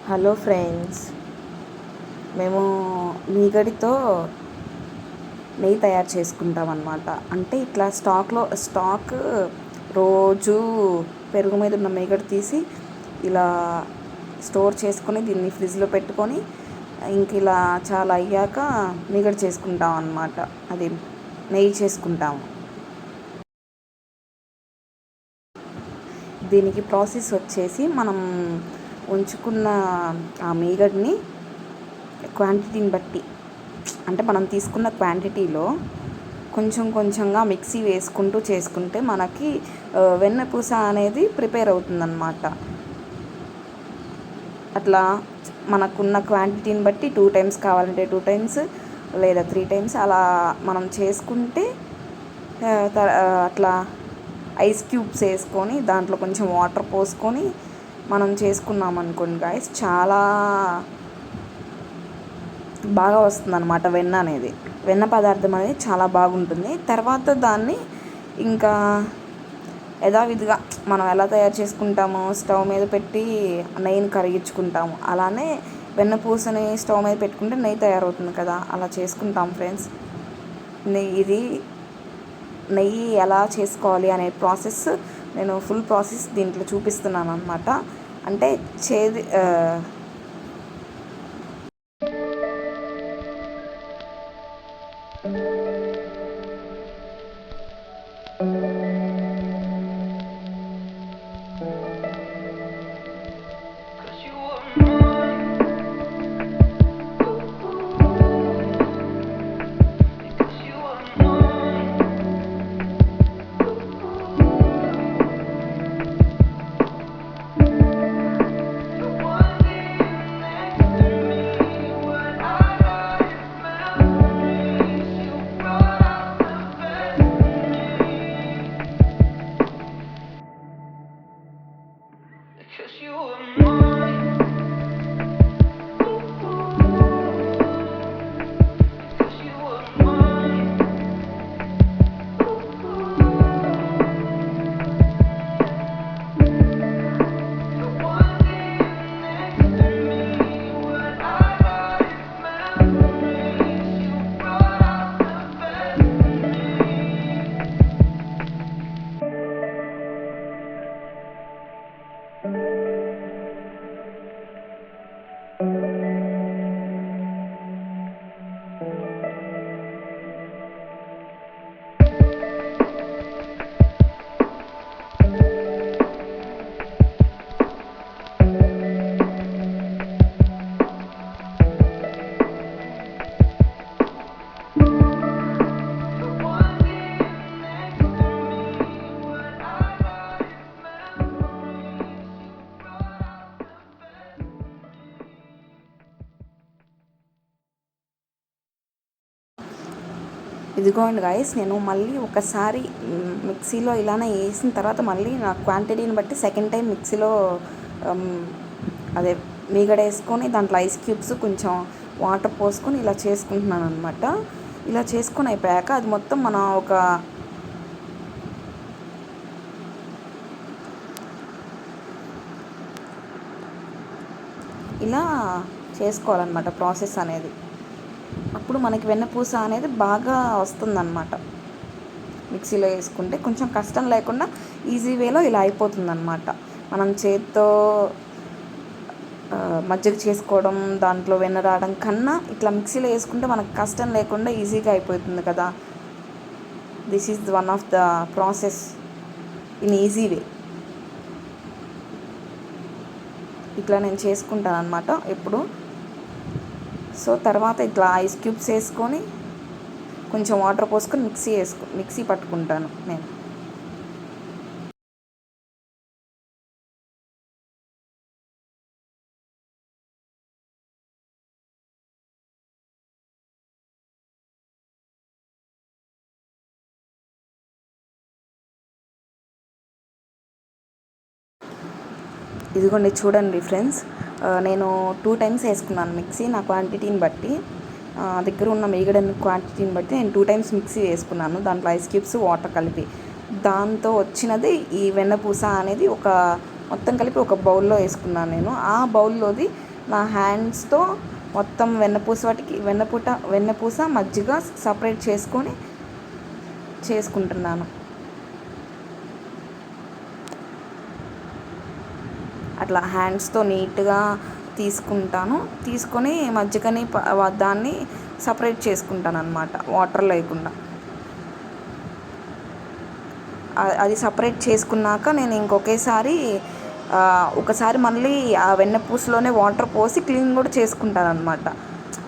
Hello friends, మేము మీగడితో నెయ్యి తయారు చేసుకుంటాం అన్నమాట. అంటే ఇట్లా స్టాక్ రోజు పెరుగు మీద ఉన్న మీగడ తీసి ఇలా స్టోర్ చేసుకొని దీన్ని ఫ్రిడ్జ్లో పెట్టుకొని ఇంక ఇలా చాలా అయ్యాక మీగడ చేసుకుంటాం అన్నమాట. అది నెయ్యి చేసుకుంటాము. దీనికి ప్రాసెస్ వచ్చేసి మనం ఉంచుకున్న ఆ మీగడని క్వాంటిటీని బట్టి, అంటే మనం తీసుకున్న క్వాంటిటీలో కొంచెం కొంచెంగా మిక్సీ వేసుకుంటూ చేసుకుంటే మనకి వెన్నపూస అనేది ప్రిపేర్ అవుతుందన్నమాట. అట్లా మనకున్న క్వాంటిటీని బట్టి 2 టైమ్స్ కావాలంటే 2 టైమ్స్ లేదా 3 టైమ్స్ అలా మనం చేసుకుంటే అట్లా ఐస్ క్యూబ్స్ వేసుకొని దాంట్లో కొంచెం వాటర్ పోసుకొని మనం చేసుకున్నాం అనుకోండి గాయస్, చాలా బాగా వస్తుంది అనమాట. వెన్న పదార్థం అనేది చాలా బాగుంటుంది. తర్వాత దాన్ని ఇంకా యథావిధిగా మనం ఎలా తయారు చేసుకుంటామో స్టవ్ మీద పెట్టి నెయ్యిని కరిగించుకుంటాము. అలానే వెన్నపూసని స్టవ్ మీద పెట్టుకుంటే నెయ్యి తయారవుతుంది కదా, అలా చేసుకుంటాం ఫ్రెండ్స్. నెయ్యి ఎలా చేసుకోవాలి అనే ప్రాసెస్ నేను ఫుల్ ప్రాసెస్ దీంట్లో చూపిస్తున్నాను అనమాట. అంటే ఇదిగోండి గాయస్, నేను మళ్ళీ ఒకసారి మిక్సీలో ఇలానే వేసిన తర్వాత మళ్ళీ నా క్వాంటిటీని బట్టి సెకండ్ టైం మిక్సీలో అదే మీగడ వేసుకొని దాంట్లో ఐస్ క్యూబ్స్ కొంచెం వాటర్ పోసుకొని ఇలా చేసుకుంటున్నాను అనమాట. ఇలా చేసుకొని అయిపోయాక అది మొత్తం మన ఇలా చేసుకోవాలన్నమాట ప్రాసెస్ అనేది. అప్పుడు మనకి వెన్నపూస అనేది బాగా వస్తుందన్నమాట. మిక్సీలో వేసుకుంటే కొంచెం కష్టం లేకుండా ఈజీ వేలో ఇలా అయిపోతుందన్నమాట. మనం చేత్తో మజ్జిగ చేసుకోవడం, దాంట్లో వెన్న రావడం కన్నా ఇట్లా మిక్సీలో వేసుకుంటే మనకు కష్టం లేకుండా ఈజీగా అయిపోతుంది కదా. This is one of the process in easy way. ఇట్లా నేను చేసుకుంటాను అనమాట ఎప్పుడు. సో తర్వాత ఇట్లా ఐస్ క్యూబ్స్ వేసుకొని కొంచెం వాటర్ పోసుకొని మిక్సీ పట్టుకుంటాను నేను. ఇదిగోండి చూడండి ఫ్రెండ్స్, నేను 2 టైమ్స్ వేసుకున్నాను మిక్సీ నా క్వాంటిటీని బట్టి. దగ్గర ఉన్న మీగడ క్వాంటిటీని బట్టి నేను 2 టైమ్స్ మిక్సీ వేసుకున్నాను, దాంట్లో ఐస్ క్యూబ్స్ వాటర్ కలిపి. దాంతో వచ్చినది ఈ వెన్నపూస అనేది మొత్తం కలిపి ఒక బౌల్లో వేసుకున్నాను నేను. ఆ బౌల్లోది నా హ్యాండ్స్తో మొత్తం వెన్నపూస మజ్జిగ సపరేట్ చేసుకుంటున్నాను. అట్లా హ్యాండ్స్తో నీట్గా తీసుకొని మజ్జిగని దాన్ని సపరేట్ చేసుకుంటాను అన్నమాట, వాటర్ లేకుండా. అది సపరేట్ చేసుకున్నాక నేను ఒకసారి మళ్ళీ ఆ వెన్నపూసలోనే వాటర్ పోసి క్లీన్ కూడా చేసుకుంటాను అన్నమాట.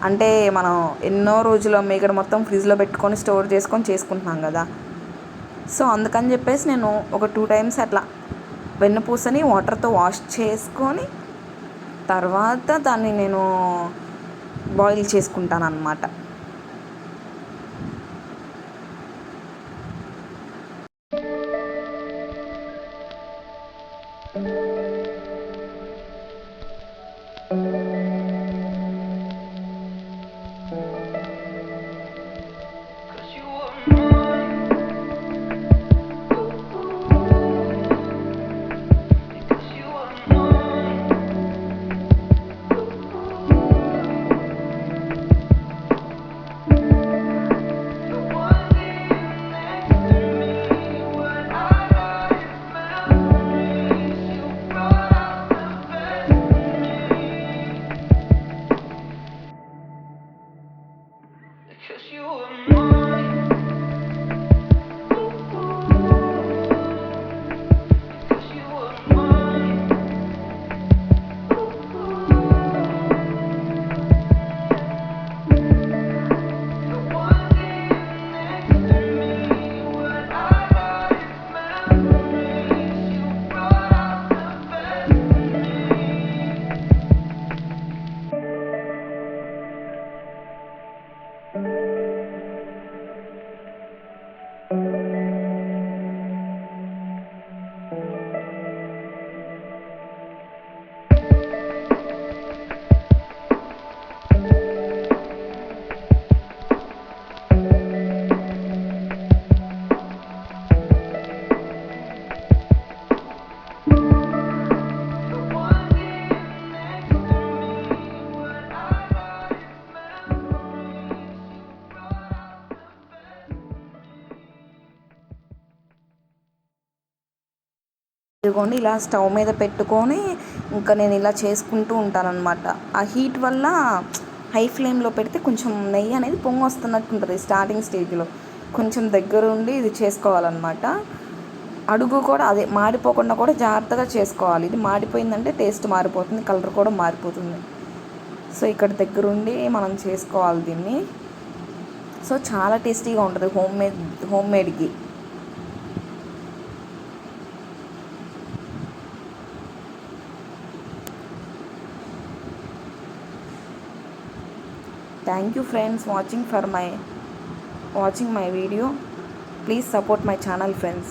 అంటే మనం ఎన్నో రోజులు మేగడ మొత్తం ఫ్రిడ్జ్లో పెట్టుకొని స్టోర్ చేసుకుంటున్నాం కదా. సో అందుకని చెప్పేసి నేను ఒక 2 times అట్లా వెన్నపూసని వాటర్తో వాష్ చేసుకొని తర్వాత దాన్ని నేను బాయిల్ చేసుకుంటాను అన్నమాట. ఇదిగోండి ఇలా స్టవ్ మీద పెట్టుకొని ఇంకా నేను ఇలా చేసుకుంటూ ఉంటానన్నమాట. ఆ హీట్ వల్ల హై ఫ్లేమ్లో పెడితే కొంచెం నెయ్యి అనేది పొంగి వస్తున్నట్టు ఉంటుంది స్టార్టింగ్ స్టేజ్లో. కొంచెం దగ్గరుండి ఇది చేసుకోవాలన్నమాట. అడుగు కూడా అదే మాడిపోకుండా కూడా జాగ్రత్తగా చేసుకోవాలి. ఇది మాడిపోయిందంటే టేస్ట్ మారిపోతుంది, కలర్ కూడా మారిపోతుంది. సో ఇక్కడ దగ్గరుండి మనం చేసుకోవాలి దీన్ని. సో చాలా టేస్టీగా ఉంటుంది home మేడ్కి. Thank you friends watching my video. Please support my channel friends.